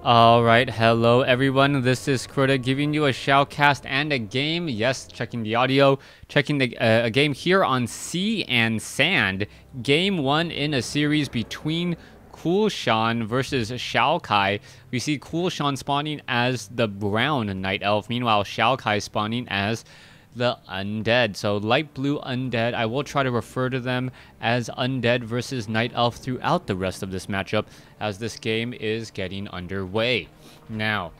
Alright, hello everyone, this is Crota giving you a shoutcast and a game. Yes, checking the audio, checking a game here on Sea and Sand. Game 1 in a series between CoolXian versus XiaKai. We see CoolXian spawning as the brown Night Elf, meanwhile XiaKai spawning as the Undead. So light blue Undead. I will try to refer to them as Undead versus Night Elf throughout the rest of this matchup as this game is getting underway. Now,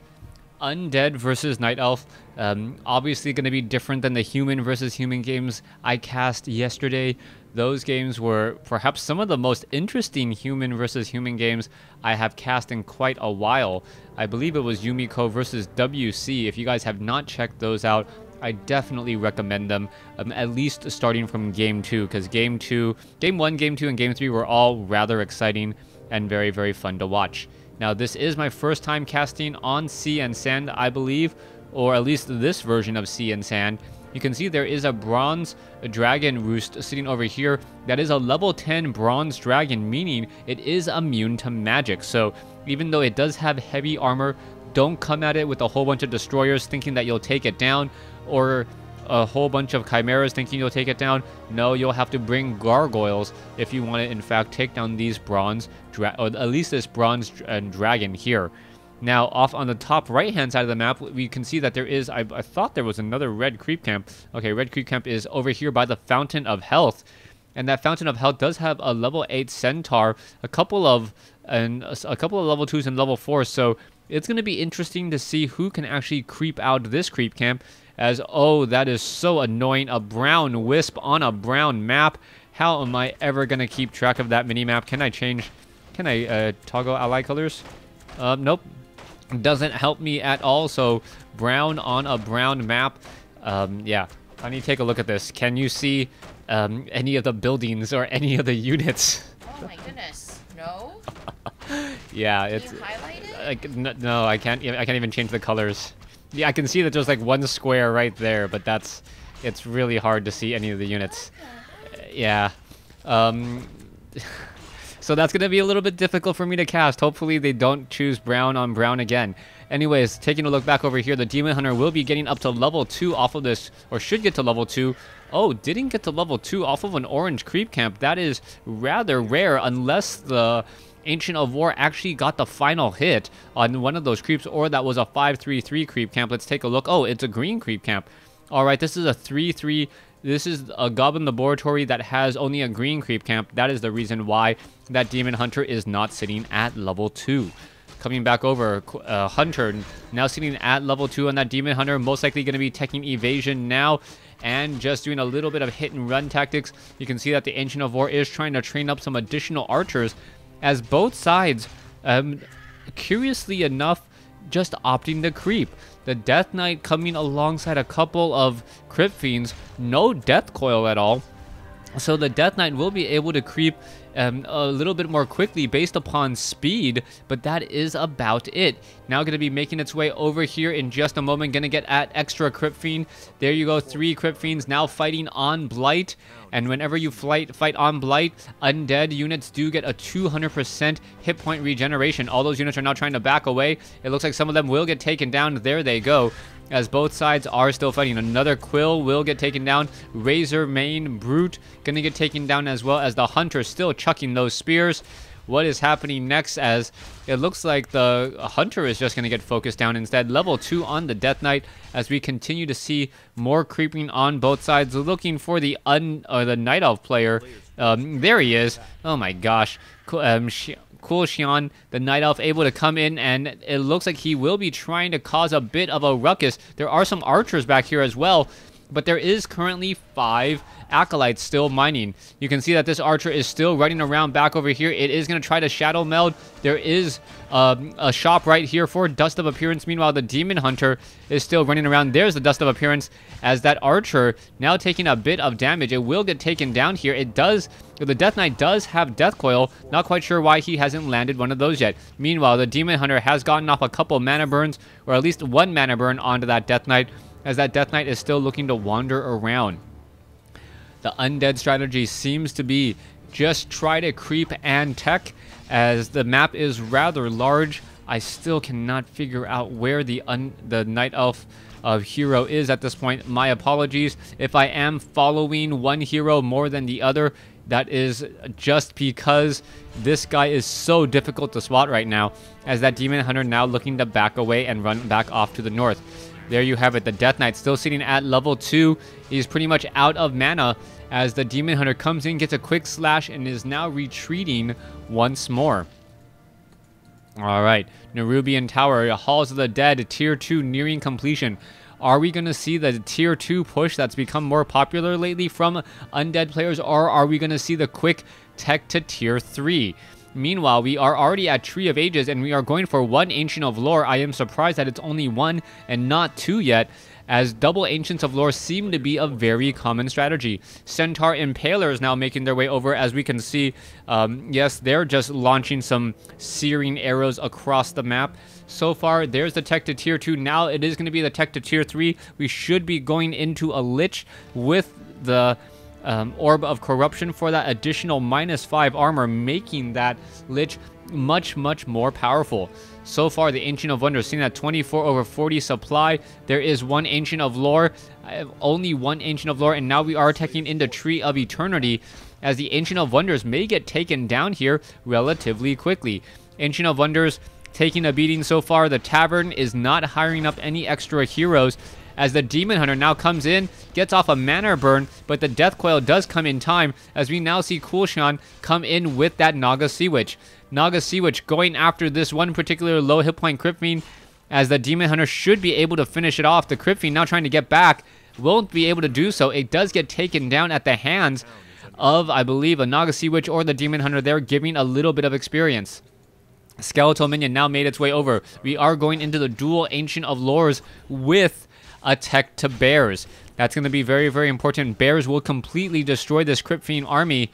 Undead versus Night Elf, obviously going to be different than the human versus human games I cast yesterday. Those games were perhaps some of the most interesting human versus human games I have cast in quite a while. I believe it was Yumiko versus WC. If you guys have not checked those out, I definitely recommend them, at least starting from Game 2, because Game 1, Game 2, and Game 3 were all rather exciting and very, very fun to watch. Now, this is my first time casting on Sea and Sand, I believe, or at least this version of Sea and Sand. You can see there is a bronze dragon roost sitting over here. That is a level 10 bronze dragon, meaning it is immune to magic. So even though it does have heavy armor, don't come at it with a whole bunch of destroyers thinking that you'll take it down, or a whole bunch of chimeras thinking you'll take it down. No, you'll have to bring gargoyles if you want to, in fact, take down these bronze, or at least this bronze dragon here. Now, off on the top right-hand side of the map, we can see that there is, I thought there was another red creep camp. Okay, red creep camp is over here by the Fountain of Health. And that Fountain of Health does have a level 8 centaur, a couple of level 2s and level 4s, so it's going to be interesting to see who can actually creep out this creep camp. As, oh, that is so annoying. A brown wisp on a brown map. How am I ever going to keep track of that mini-map? Can I toggle ally colors? Nope. Doesn't help me at all. So, brown on a brown map. Yeah. I need to take a look at this. Can you see any of the buildings or any of the units? Oh my goodness. No? Yeah, Can it's... you highlight it? No, I can't even change the colors. Yeah, I can see that there's like one square right there, but it's really hard to see any of the units. Yeah. So that's going to be a little bit difficult for me to cast. Hopefully they don't choose brown on brown again. Anyways, taking a look back over here, the Demon Hunter will be getting up to level 2 off of this, or should get to level 2. Oh, didn't get to level 2 off of an orange creep camp. That is rather rare, unless the Ancient of War actually got the final hit on one of those creeps, or that was a 5-3-3 creep camp. Let's take a look. Oh, it's a green creep camp. All right, this is a 3-3. This is a Goblin Laboratory that has only a green creep camp. That is the reason why that Demon Hunter is not sitting at level 2. Coming back over, Hunter now sitting at level 2 on that Demon Hunter. Most likely going to be taking evasion now and just doing a little bit of hit and run tactics. You can see that the Ancient of War is trying to train up some additional archers, as both sides, curiously enough, just opting to creep. The Death Knight coming alongside a couple of Crypt Fiends, no Death Coil at all. So the Death Knight will be able to creep a little bit more quickly based upon speed, but that is about it. Now going to be making its way over here in just a moment. Going to get at extra Crypt Fiend. There you go, 3 Crypt Fiends now fighting on Blight. And whenever you fight on Blight, Undead units do get a 200% hit point regeneration. All those units are now trying to back away. It looks like some of them will get taken down. There they go, as both sides are still fighting. Another Quill will get taken down. Razor Mane Brute gonna get taken down, as well as the Hunter still chucking those spears. What is happening next, as it looks like the Hunter is just gonna get focused down instead. Level 2 on the Death Knight, as we continue to see more creeping on both sides, looking for the Night Elf player. There he is. Oh my gosh. CoolXian, the Night Elf, able to come in, and it looks like he will be trying to cause a bit of a ruckus. There are some archers back here as well, but there is currently 5 acolytes still mining. You can see that this archer is still running around back over here. It is going to try to shadow meld. There is a shop right here for Dust of Appearance. Meanwhile, the Demon Hunter is still running around. There's the Dust of Appearance, as that archer now taking a bit of damage. It will get taken down here. It does. The Death Knight does have Death Coil. Not quite sure why he hasn't landed one of those yet. Meanwhile, the Demon Hunter has gotten off a couple mana burns, or at least 1 mana burn onto that Death Knight, as that Death Knight is still looking to wander around. The Undead strategy seems to be just try to creep and tech, as the map is rather large. I still cannot figure out where the Night Elf hero is at this point. My apologies if I am following one hero more than the other. That is just because this guy is so difficult to spot right now, as that Demon Hunter now looking to back away and run back off to the north. There you have it. The Death Knight still sitting at level 2. He's pretty much out of mana as the Demon Hunter comes in, gets a quick slash, and is now retreating once more. Alright, Nerubian Tower, Halls of the Dead, Tier 2 nearing completion. Are we going to see the Tier 2 push that's become more popular lately from Undead players, or are we going to see the quick tech to Tier 3? Meanwhile, we are already at Tree of Ages, and we are going for 1 Ancient of Lore. I am surprised that it's only 1 and not 2 yet, as double Ancients of Lore seem to be a very common strategy. Centaur Impalers now making their way over, as we can see. Yes, they're just launching some searing arrows across the map. So far, there's the tech to Tier 2. Now it is going to be the tech to Tier 3. We should be going into a Lich with the Orb of Corruption for that additional -5 armor, making that Lich much more powerful. So far, the Ancient of Wonders seen at 24/40 supply. There is 1 Ancient of Lore, only 1 Ancient of Lore, and now we are attacking into Tree of Eternity, as the Ancient of Wonders may get taken down here relatively quickly. Ancient of Wonders taking a beating so far. The Tavern is not hiring up any extra heroes, as the Demon Hunter now comes in, gets off a mana burn, but the Death Coil does come in time, as we now see CoolXian come in with that Naga Sea Witch. Naga Sea Witch going after this one particular low hit point Crypt Fiend, as the Demon Hunter should be able to finish it off. The Crypt Fiend now trying to get back, won't be able to do so. It does get taken down at the hands of, I believe, a Naga Sea Witch or the Demon Hunter there, giving a little bit of experience. Skeletal Minion now made its way over. We are going into the dual Ancient of Lores with a tech to Bears. That's going to be very important. Bears will completely destroy this Crypt Fiend army,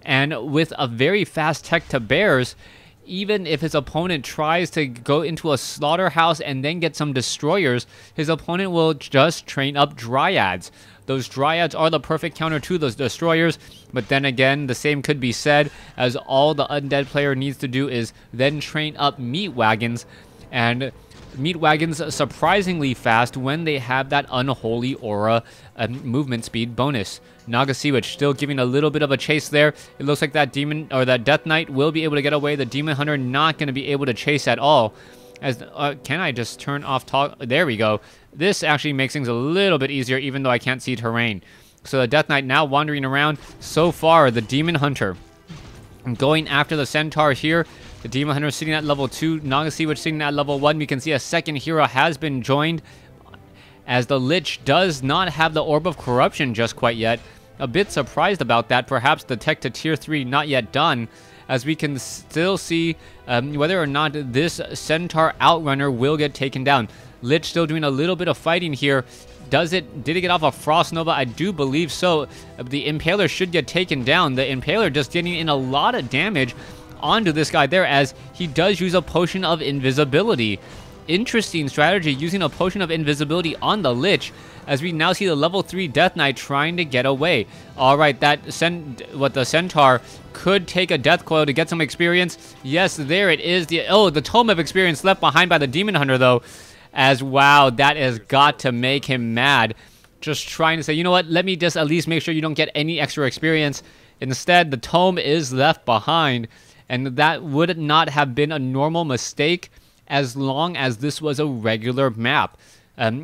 and with a very fast tech to Bears, even if his opponent tries to go into a slaughterhouse and then get some destroyers, his opponent will just train up Dryads. Those Dryads are the perfect counter to those destroyers, but then again, the same could be said, as all the Undead player needs to do is then train up Meat Wagons, and Meat Wagons surprisingly fast when they have that Unholy Aura movement speed bonus. Naga Sea Witch still giving a little bit of a chase there. It looks like that Demon, or that Death Knight, will be able to get away. The Demon Hunter not going to be able to chase at all. As can I just turn off talk? There we go. This actually makes things a little bit easier, even though I can't see terrain. So the Death Knight now wandering around. So far, the Demon Hunter going after the Centaur here. The Demon Hunter sitting at level 2, Naga Sea Witch sitting at level 1. We can see a second hero has been joined, as the Lich does not have the Orb of Corruption just quite yet. A bit surprised about that. Perhaps the tech to Tier 3 not yet done, as we can still see whether or not this Centaur Outrunner will get taken down. Lich still doing a little bit of fighting here. Did it get off a Frost Nova? I do believe so. The Impaler should get taken down. The Impaler just getting in a lot of damage onto this guy there, as he does use a Potion of Invisibility. Interesting strategy, using a Potion of Invisibility on the Lich, as we now see the level 3 Death Knight trying to get away. Alright, the Centaur could take a Death Coil to get some experience. Yes, there it is. The Tome of Experience left behind by the Demon Hunter, though. As, wow, that has got to make him mad. Just trying to say, you know what, let me just at least make sure you don't get any extra experience. Instead, the Tome is left behind, and that would not have been a normal mistake as long as this was a regular map.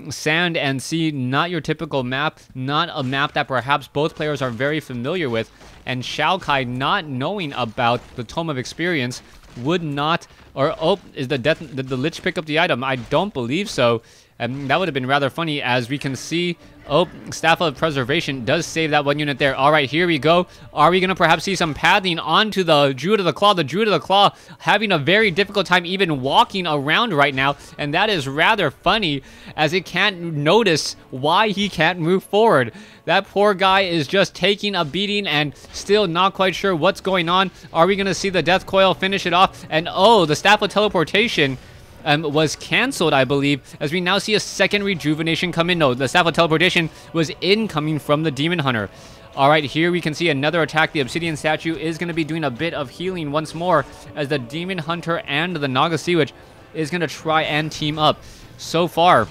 Sand and Sea, not your typical map, not a map that perhaps both players are very familiar with, and XiaKai not knowing about the Tome of Experience would not, or, oh, did the Lich pick up the item? I don't believe so. That would have been rather funny, as we can see, oh, Staff of Preservation does save that 1 unit there. All right, here we go. Are we going to perhaps see some pathing onto the Druid of the Claw? The Druid of the Claw having a very difficult time even walking around right now, and that is rather funny, as it can't notice why he can't move forward. That poor guy is just taking a beating and still not quite sure what's going on. Are we going to see the Death Coil finish it off? And oh, the Staff of Teleportation was cancelled, I believe, as we now see a second rejuvenation come in. No, the Staff of Teleportation was incoming from the Demon Hunter. All right, here we can see another attack. The Obsidian Statue is going to be doing a bit of healing once more, as the Demon Hunter and the Naga Sea Witch is going to try and team up. So far,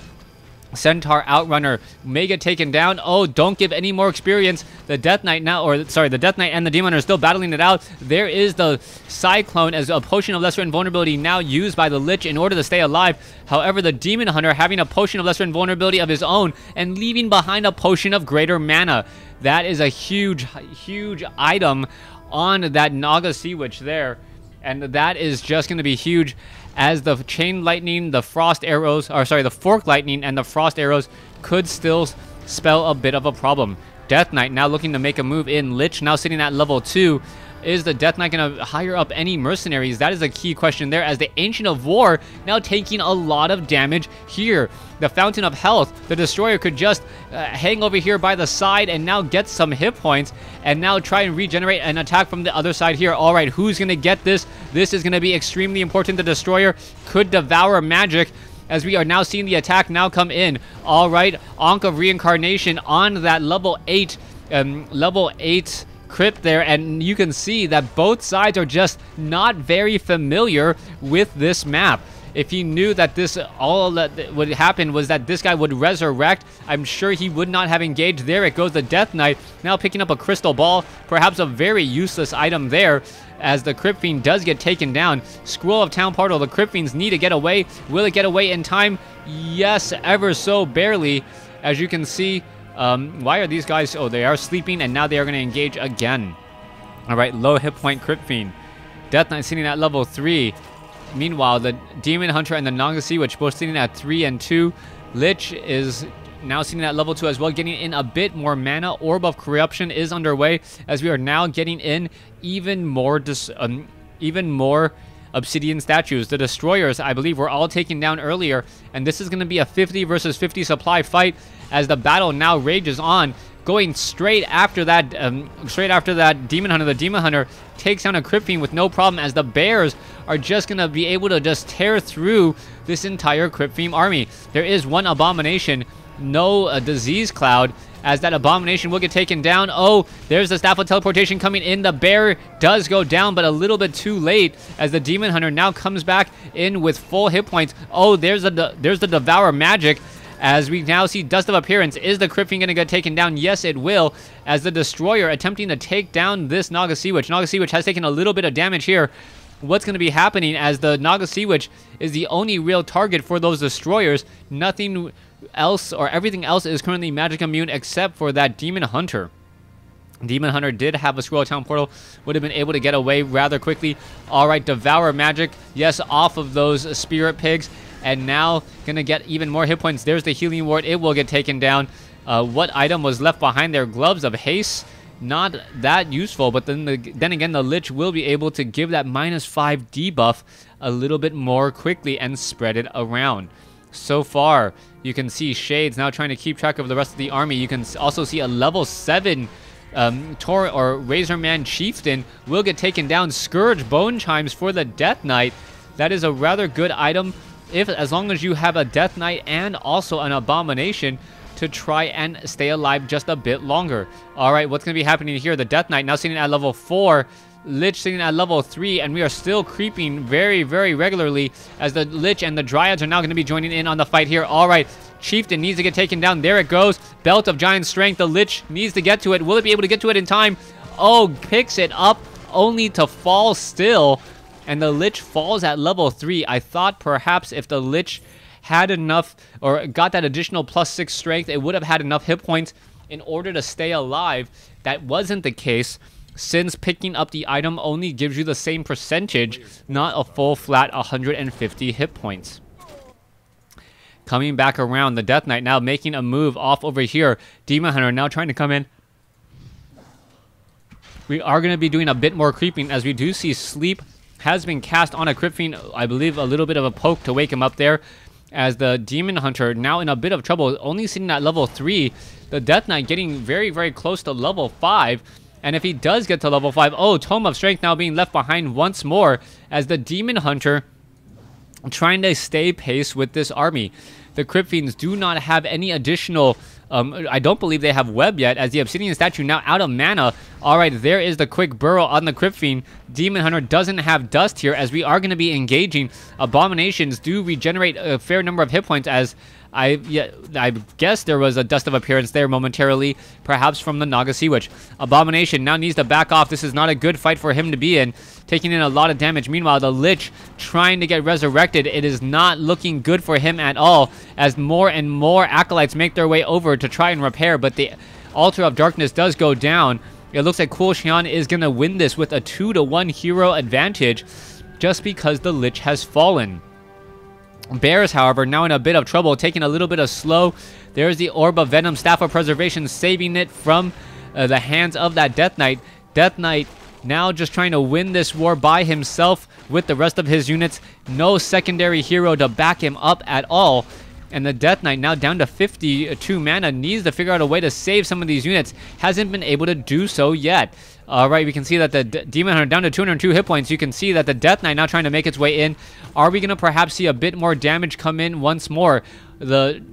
Centaur, Outrunner may get taken down. Oh, don't give any more experience. The Death Knight now, or sorry, the Death Knight and the Demon Hunter are still battling it out. There is the Cyclone as a potion of lesser invulnerability now used by the Lich in order to stay alive. However, the Demon Hunter having a potion of lesser invulnerability of his own and leaving behind a potion of greater mana. That is a huge, huge item on that Naga Sea Witch there. And that is just going to be huge, as the Chain Lightning, the Frost Arrows, or sorry, the Fork Lightning and the Frost Arrows could still spell a bit of a problem. Death Knight now looking to make a move in. Lich now sitting at level 2. Is the Death Knight going to hire up any mercenaries? That is a key question there, as the Ancient of War now taking a lot of damage here. The Fountain of Health, the Destroyer could just hang over here by the side and now get some hit points and now try and regenerate an attack from the other side here. All right, who's going to get this? This is going to be extremely important. The Destroyer could devour magic, as we are now seeing the attack now come in. All right, Ankh of Reincarnation on that level 8 crypt there, and you can see that both sides are just not very familiar with this map. If he knew that this all that would happen was that this guy would resurrect, I'm sure he would not have engaged. There it goes, the Death Knight now picking up a crystal ball, perhaps a very useless item there, as the Crypt Fiend does get taken down. Scroll of Town Portal, the Crypt Fiends need to get away. Will it get away in time? Yes, ever so barely. As you can see, why are these guys... Oh, they are sleeping, and now they are going to engage again. All right, low hit point Crypt Fiend. Death Knight sitting at level 3. Meanwhile, the Demon Hunter and the Naga Sea Witch both sitting at 3 and 2. Lich is now sitting at level 2 as well, getting in a bit more mana. Orb of Corruption is underway, as we are now getting in even more Obsidian statues. The Destroyers, I believe, were all taken down earlier, and this is going to be a 50 versus 50 supply fight, as the battle now rages on. Going straight after that Demon Hunter. The Demon Hunter takes down a Crypt Fiend with no problem, as the Bears are just going to be able to just tear through this entire Crypt Fiend army. There is one Abomination, no Disease Cloud, as that Abomination will get taken down. Oh, there's the Staff of Teleportation coming in. The Bear does go down, but a little bit too late, as the Demon Hunter now comes back in with full hit points. Oh, there's the Devour Magic, as we now see Dust of Appearance. Is the Crypt Fiend going to get taken down? Yes, it will, as the Destroyer attempting to take down this Naga Sea Witch. Naga Sea Witch has taken a little bit of damage here. What's going to be happening, as the Naga Sea Witch is the only real target for those Destroyers? Nothing else, or everything else, is currently magic immune except for that Demon Hunter. Demon Hunter did have a Scroll of Town Portal, would have been able to get away rather quickly. All right, Devour Magic, yes, off of those Spirit Pigs, and now going to get even more hit points. There's the Healing Ward. It will get taken down. What item was left behind there? Gloves of Haste. Not that useful, but then again, the Lich will be able to give that -5 debuff a little bit more quickly and spread it around. So far, you can see Shades now trying to keep track of the rest of the army. You can also see a level 7 Razorman Chieftain will get taken down. Scourge Bone Chimes for the Death Knight. That is a rather good item, as long as you have a Death Knight and also an Abomination to try and stay alive just a bit longer. All right, what's going to be happening here? The Death Knight now sitting at level 4. Lich sitting at level 3, and we are still creeping very, very regularly, as the Lich and the Dryads are now going to be joining in on the fight here. All right, Chieftain needs to get taken down. There it goes. Belt of Giant Strength. The Lich needs to get to it. Will it be able to get to it in time? Oh, picks it up only to fall still, and the Lich falls at level 3. I thought perhaps if the Lich had enough, or got that additional +6 strength, it would have had enough hit points in order to stay alive. That wasn't the case, since picking up the item only gives you the same percentage, not a full flat 150 hit points. Coming back around, the Death Knight now making a move off over here. Demon Hunter now trying to come in. We are going to be doing a bit more creeping, as we do see Sleep has been cast on a Crypt Fiend. I believe a little bit of a poke to wake him up there, as the Demon Hunter now in a bit of trouble, only sitting at level 3. The Death Knight getting very, very close to level 5. And if he does get to level 5, oh, Tome of Strength now being left behind once more, as the Demon Hunter trying to stay pace with this army. The Crypt Fiends do not have any additional I don't believe they have web yet, as the Obsidian statue now out of mana. All right, there is the quick burrow on the Crypt Fiend. Demon Hunter doesn't have dust here, as we are going to be engaging. Abominations do regenerate a fair number of hit points, as I guess there was a dust of appearance there momentarily, perhaps from the Naga Sea Witch. Abomination now needs to back off. This is not a good fight for him to be in, taking in a lot of damage. Meanwhile, the Lich trying to get resurrected. It is not looking good for him at all, as more and more Acolytes make their way over to try and repair, but the Altar of Darkness does go down. It looks like CoolXian is going to win this with a 2-to-1 hero advantage, just because the Lich has fallen. Bears, however, now in a bit of trouble, taking a little bit of slow. There's the Orb of Venom, Staff of Preservation, saving it from the hands of that Death Knight. Death Knight now just trying to win this war by himself with the rest of his units. No secondary hero to back him up at all. And the Death Knight now down to 52 mana, needs to figure out a way to save some of these units. Hasn't been able to do so yet. Alright, we can see that the Demon Hunter down to 202 hit points. You can see that the Death Knight now trying to make its way in. Are we going to perhaps see a bit more damage come in once more? The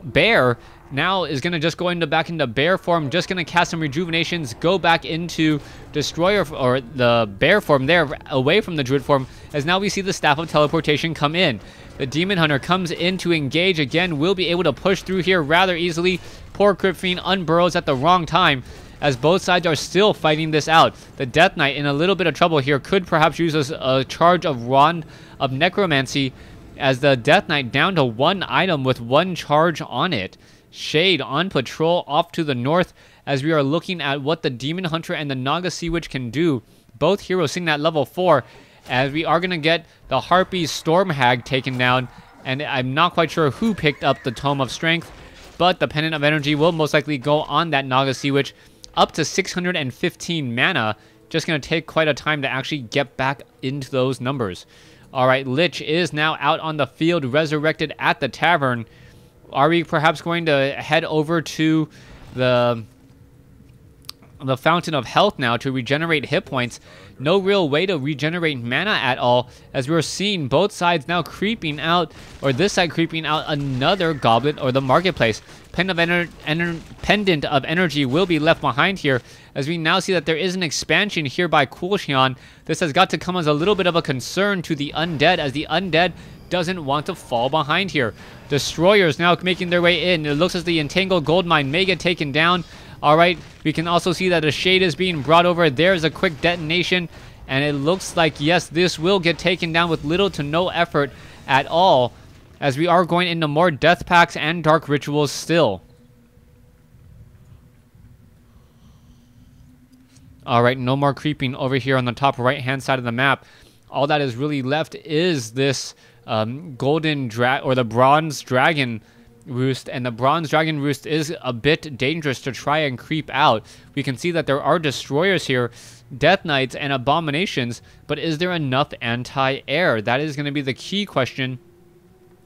Bear now is going to just go back into Bear form, just going to cast some Rejuvenations, go back into Destroyer, or the Bear form there, away from the Druid form, as now we see the Staff of Teleportation come in. The Demon Hunter comes in to engage again, will be able to push through here rather easily. Poor Crypt Fiend unburrows at the wrong time, as both sides are still fighting this out. The Death Knight in a little bit of trouble here, could perhaps use a charge of Wand of Necromancy, as the Death Knight down to 1 item with 1 charge on it. Shade on patrol off to the north, as we are looking at what the Demon Hunter and the Naga Sea Witch can do. Both heroes sitting at level 4, as we are going to get the Harpy Storm Hag taken down, and I'm not quite sure who picked up the Tome of Strength, but the Pendant of Energy will most likely go on that Naga Sea Witch, up to 615 mana. Just going to take quite a time to actually get back into those numbers. Alright, Lich is now out on the field, resurrected at the tavern. Are we perhaps going to head over to the Fountain of Health now to regenerate hit points? No real way to regenerate mana at all, as we're seeing both sides now creeping out, or this side creeping out another Goblet or the Marketplace. Pendant of Energy will be left behind here, as we now see that there is an expansion here by CoolXian. This has got to come as a little bit of a concern to the Undead, as the Undead doesn't want to fall behind here. Destroyers now making their way in. It looks as the Entangled Goldmine may get taken down. Alright, we can also see that a Shade is being brought over. There's a quick detonation, and it looks like, yes, this will get taken down with little to no effort at all, as we are going into more Death Packs and Dark Rituals still. Alright, no more creeping over here on the top right-hand side of the map. All that is really left is this the Bronze Dragon Roost, and the Bronze Dragon Roost is a bit dangerous to try and creep out. We can see that there are Destroyers here, Death Knights, and Abominations, but is there enough anti-air? That is going to be the key question,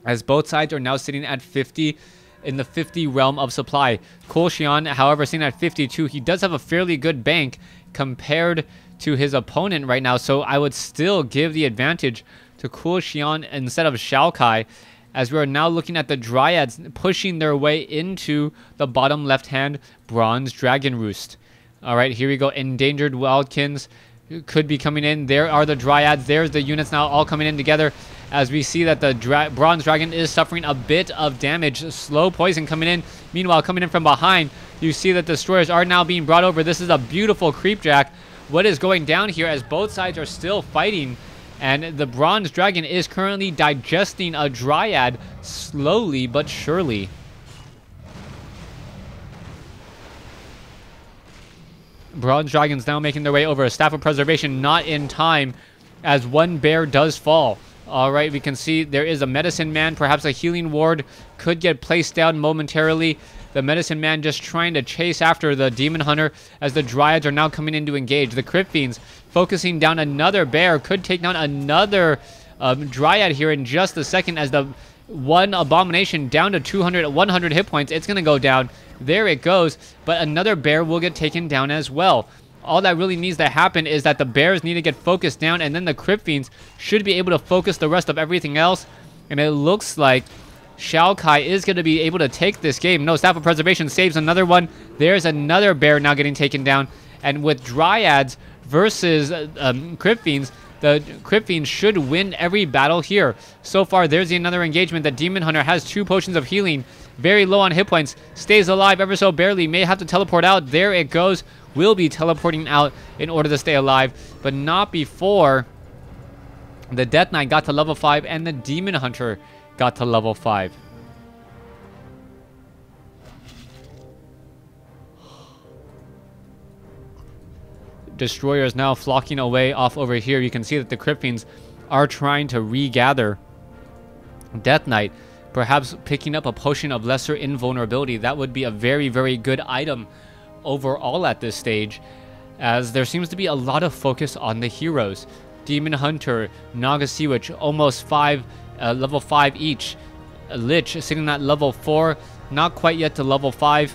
as both sides are now sitting at 50, in the 50 realm of supply. CoolXian, however, sitting at 52. He does have a fairly good bank compared to his opponent right now, so I would still give the advantage to CoolXian instead of XiaKai, as we are now looking at the Dryads pushing their way into the bottom left-hand Bronze Dragon Roost. Alright, here we go. Endangered Wildkins could be coming in. There are the Dryads. There's the units now all coming in together, as we see that the Bronze Dragon is suffering a bit of damage. Slow poison coming in. Meanwhile, coming in from behind, you see that Destroyers are now being brought over. This is a beautiful creepjack. What is going down here, as both sides are still fighting, and the Bronze Dragon is currently digesting a Dryad slowly but surely. Bronze Dragons now making their way over. A Staff of Preservation not in time, as one bear does fall. Alright, we can see there is a Medicine Man. Perhaps a Healing Ward could get placed down momentarily. The Medicine Man just trying to chase after the Demon Hunter, as the Dryads are now coming in to engage. The Crypt Fiends focusing down another bear, could take down another Dryad here in just a second, as the one Abomination down to 100 hit points. It's going to go down. There it goes. But another bear will get taken down as well. All that really needs to happen is that the bears need to get focused down, and then the Crypt Fiends should be able to focus the rest of everything else. And it looks like XiaKai is going to be able to take this game. No, Staff of Preservation saves another one. There's another bear now getting taken down. And with Dryads versus Crypt Fiends, the Crypt Fiends should win every battle here. So far, there's another engagement. The Demon Hunter has 2 potions of healing. Very low on hit points. Stays alive ever so barely. May have to teleport out. There it goes. Will be teleporting out in order to stay alive. But not before the Death Knight got to level 5 and the Demon Hunter got to level 5. Destroyers now flocking away off over here. You can see that the Crypt Fiends are trying to regather. Death Knight perhaps picking up a potion of lesser invulnerability. That would be a very, very good item overall at this stage, as there seems to be a lot of focus on the heroes. Demon Hunter, Naga Sea Witch, almost level 5 each. Lich sitting at level 4, not quite yet to level 5.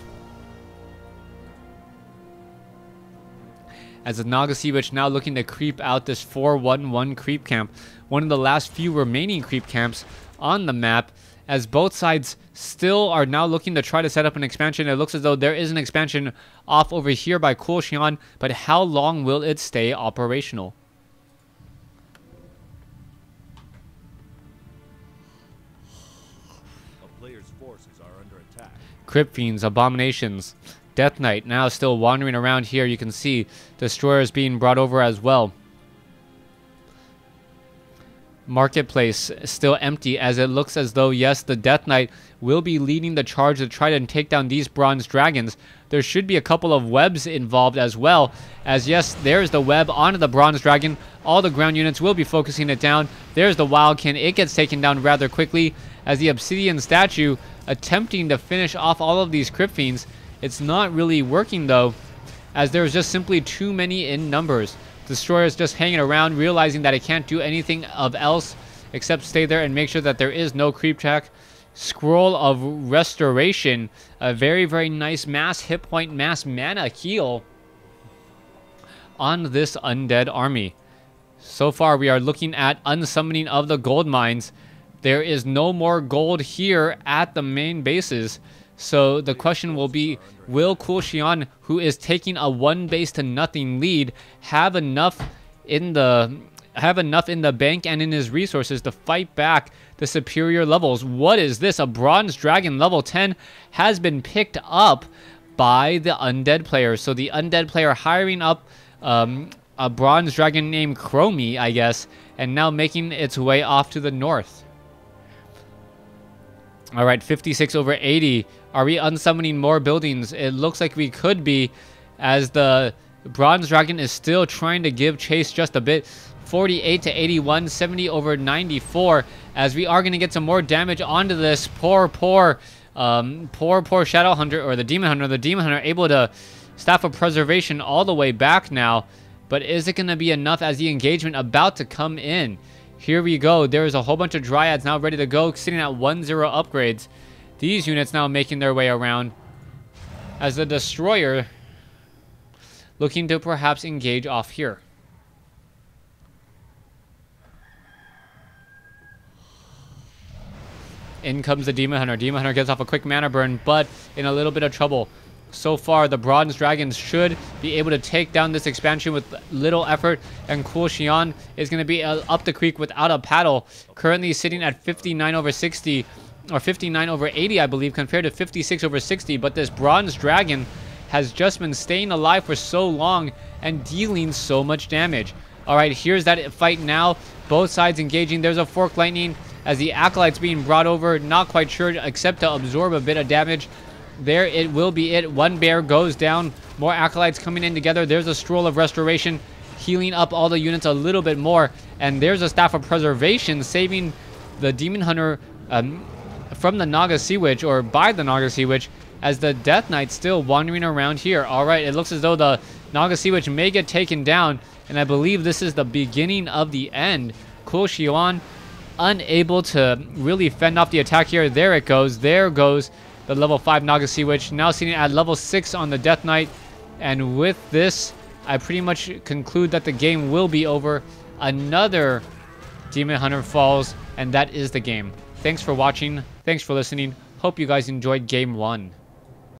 As the Naga Sea Witch now looking to creep out this 411 creep camp, one of the last few remaining creep camps on the map, as both sides still are now looking to try to set up an expansion. It looks as though there is an expansion off over here by CoolXian, but how long will it stay operational? A player's forces are under attack. Crypt Fiends, Abominations, Death Knight now still wandering around here. You can see Destroyers being brought over as well. Marketplace still empty, as it looks as though, yes, the Death Knight will be leading the charge to try to take down these bronze dragons. There should be a couple of webs involved as well, as yes, there's the web onto the bronze dragon. All the ground units will be focusing it down. There's the Wildkin. It gets taken down rather quickly, as the Obsidian statue attempting to finish off all of these Crypt Fiends. It's not really working though, as there's just simply too many in numbers. Destroyers just hanging around, realizing that it can't do anything of else except stay there and make sure that there is no creep track. Scroll of Restoration, a very, very nice mass hit point, mass mana heal on this undead army. So far, we are looking at unsummoning of the gold mines. There is no more gold here at the main bases. So the question will be, will CoolXian, who is taking a 1 base to nothing lead, have enough in the bank and in his resources to fight back the superior levels? What is this? A bronze dragon level 10 has been picked up by the undead player. So the undead player hiring up a bronze dragon named Chromie, I guess, and now making its way off to the north. All right, 56 over 80. Are we unsummoning more buildings? It looks like we could be, as the bronze dragon is still trying to give chase just a bit. 48 to 81, 70 over 94, as we are going to get some more damage onto this poor Shadow Hunter, or the Demon Hunter. The Demon Hunter able to Staff of Preservation all the way back now, but is it going to be enough as the engagement about to come in? Here we go. There is a whole bunch of Dryads now ready to go, sitting at 1-0 upgrades. These units now making their way around, as the Destroyer looking to perhaps engage off here. In comes the Demon Hunter. Demon Hunter gets off a quick mana burn, but in a little bit of trouble. So far, the Bronze Dragons should be able to take down this expansion with little effort, and CoolXian is going to be up the creek without a paddle. Currently sitting at 59 over 60, or 59 over 80, I believe, compared to 56 over 60. But this Bronze Dragon has just been staying alive for so long and dealing so much damage. All right, here's that fight now. Both sides engaging. There's a Fork Lightning as the Acolyte's being brought over. Not quite sure, except to absorb a bit of damage. There it will be it. One bear goes down. More Acolytes coming in together. There's a Scroll of Restoration, healing up all the units a little bit more. And there's a Staff of Preservation, saving the Demon Hunter from the Naga Sea Witch, or by the Naga Sea Witch, as the Death Knight still wandering around here. All right, it looks as though the Naga Sea Witch may get taken down, and I believe this is the beginning of the end. CoolXian unable to really fend off the attack here. There it goes. There goes the level 5 Naga Sea Witch, now sitting at level 6 on the Death Knight. And with this, I pretty much conclude that the game will be over. Another Demon Hunter falls, and that is the game. Thanks for watching. Thanks for listening. Hope you guys enjoyed game 1.